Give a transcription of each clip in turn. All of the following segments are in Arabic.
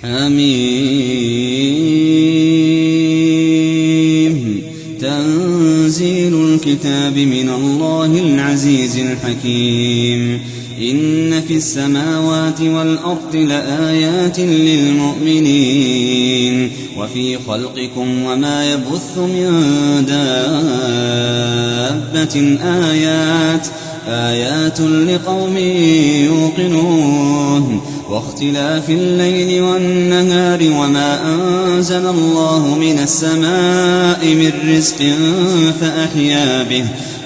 حميم تنزيل الكتاب من الله العزيز الحكيم إن في السماوات والأرض لآيات للمؤمنين وفي خلقكم وما يبث من دابة آيات لقوم يوقنون واختلاف الليل والنهار وما أنزل الله من السماء من رزق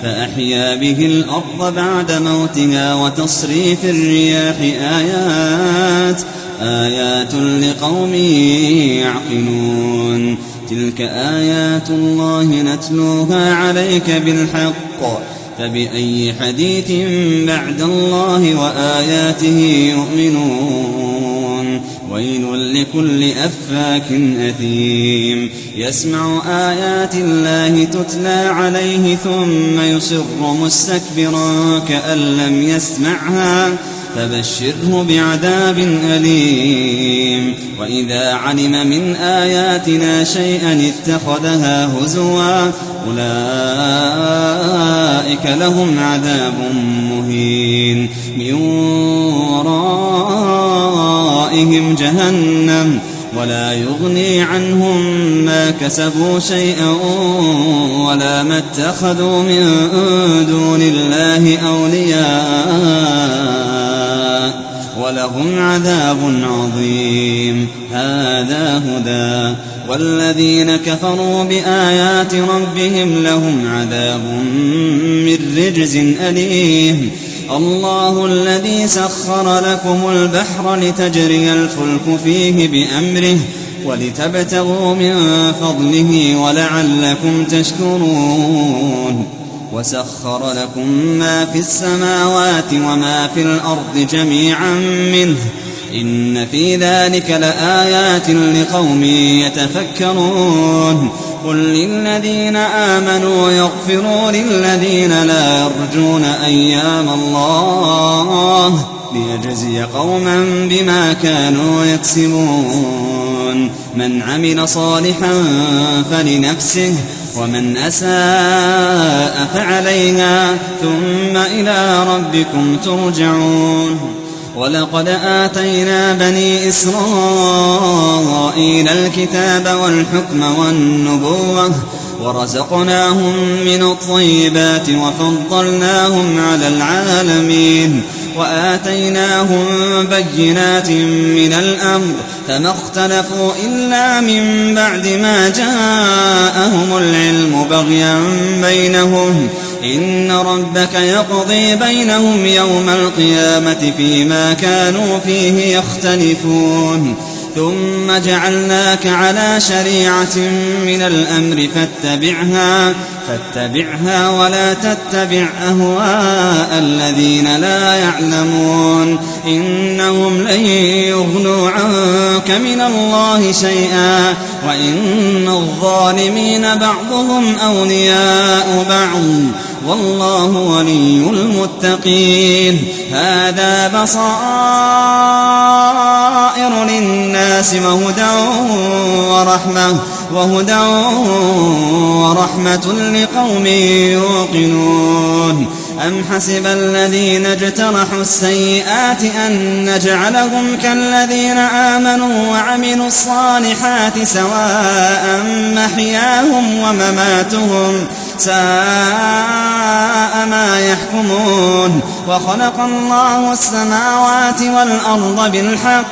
فأحيا به الأرض بعد موتها وتصريف الرياح آيات لقوم يعقلون تلك آيات الله نتلوها عليك بالحق فبأي حديث بعد الله وآياته يؤمنون ويل لكل أفاك أثيم يسمع آيات الله تتلى عليه ثم يصر مستكبرا كأن لم يسمعها فبشره بعذاب أليم وإذا علم من آياتنا شيئا اتخذها هزوا أولئك لهم عذاب مهين من ورائهم جهنم ولا يغني عنهم ما كسبوا شيئا ولا ما اتخذوا من دون الله أولياء ولهم عذاب عظيم هذا هدى والذين كفروا بآيات ربهم لهم عذاب من رجز أليم الله الذي سخر لكم البحر لتجري الفلك فيه بأمره ولتبتغوا من فضله ولعلكم تشكرون وسخر لكم ما في السماوات وما في الأرض جميعا منه إن في ذلك لآيات لقوم يتفكرون قل للذين آمنوا يغفروا للذين لا يرجون أيام الله ليجزي قوما بما كانوا يكسبون من عمل صالحا فلنفسه ومن أساء فعليها ثم إلى ربكم ترجعون ولقد آتينا بني إسرائيل الكتاب والحكم والنبوة ورزقناهم من الطيبات وفضلناهم على العالمين وآتيناهم بينات من الأمر فما اختلفوا إلا من بعد ما جاءهم العلم بغيا بينهم إن ربك يقضي بينهم يوم القيامة فيما كانوا فيه يختلفون ثم جعلناك على شريعة من الأمر فاتبعها ولا تتبع أهواء الذين لا يعلمون إنهم لن يغنوا عنك من الله شيئا وإن الظالمين بعضهم أولياء بعض والله ولي المتقين هذا بصائر للناس وهدى ورحمة لقوم يوقنون أم حسب الذين اجترحوا السيئات أن نجعلهم كالذين آمنوا وعملوا الصالحات سواء محياهم ومماتهم ساء ما يحكمون وخلق الله السماوات والأرض بالحق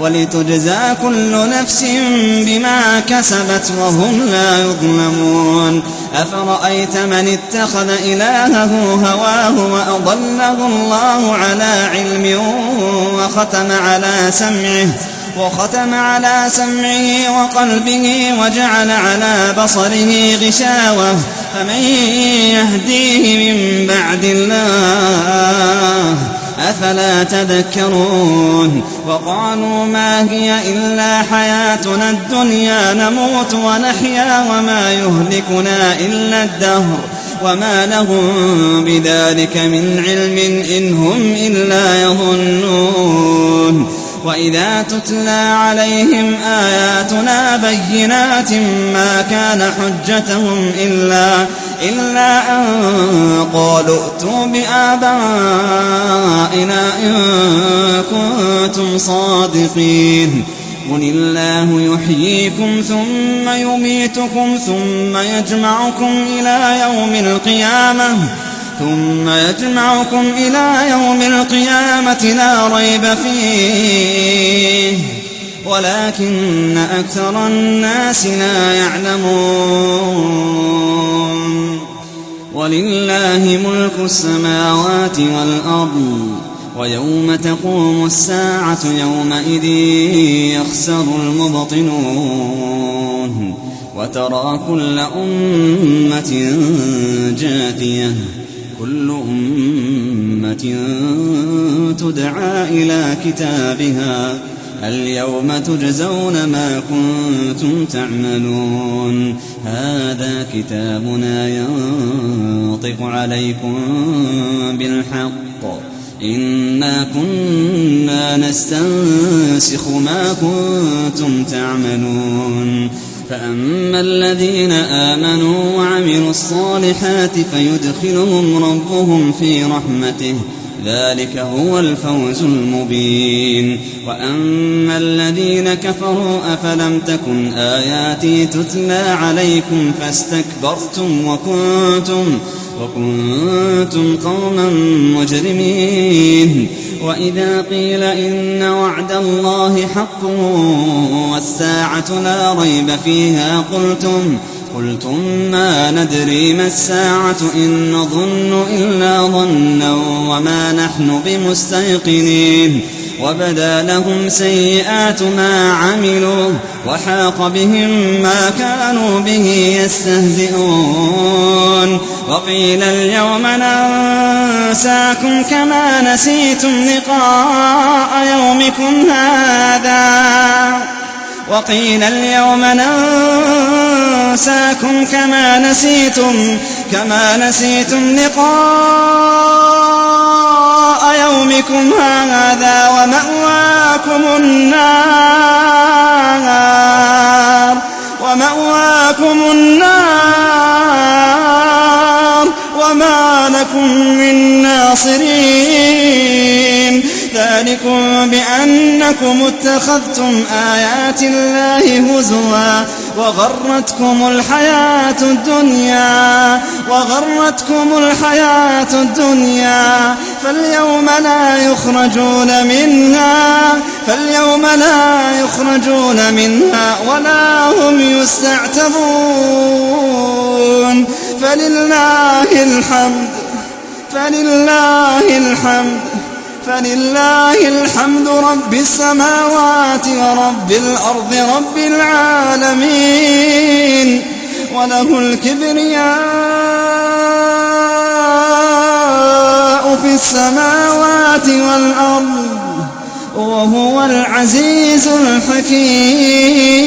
ولتجزى كل نفس بما كسبت وهم لا يظلمون أفرأيت من اتخذ إلهه هواه وأضله الله على علم وختم على سمعه وقلبه وجعل على بصره غشاوة فمن يهديه من بعد الله أفلا تذكرون وقالوا ما هي إلا حياتنا الدنيا نموت ونحيا وما يهلكنا إلا الدهر وما لهم بذلك من علم إن هم إلا يظنون وإذا تتلى عليهم آياتنا بينات ما كان حجتهم إلا أن قالوا ائتوا بآبائنا إن كنتم صادقين قل الله يحييكم ثم يميتكم ثم يجمعكم إلى يوم القيامة لا ريب فيه ولكن أكثر الناس لا يعلمون ولله ملك السماوات والأرض ويوم تقوم الساعة يومئذ يخسر المبطلون وترى كل أمة جاثية كل أمة تدعى إلى كتابها اليوم تجزون ما كنتم تعملون هذا كتابنا ينطق عليكم بالحق إنا كنا نستنسخ ما كنتم تعملون فأما الذين آمنوا وعملوا الصالحات فيدخلهم ربهم في رحمته ذلك هو الفوز المبين وأما الذين كفروا أفلم تكن آياتي تتلى عليكم فاستكبرتم وكنتم قوما مجرمين وإذا قيل إن وعد الله حق والساعة لا ريب فيها قلتم ما ندري ما الساعة إن نظن إلا ظنا وما نحن بمستيقنين وبدا لهم سيئات ما عملوا وحاق بهم ما كانوا به يستهزئون وقيل اليوم ننساكم كما نسيتم لقاء يومكم هذا وقيل اليوم ننساكم كما نسيتم لقاء يومكم هذا ومأواكم النار وما لكم من ناصرين ذلكم بأنكم اتخذتم آيات الله هزوا وغرتكم الحياة الدنيا فاليوم لا يخرجون منها ولا هم يستعتبون فلله الحمد رب السماوات ورب الأرض رب العالمين وله الكبرياء في السماوات والأرض وهو العزيز الحكيم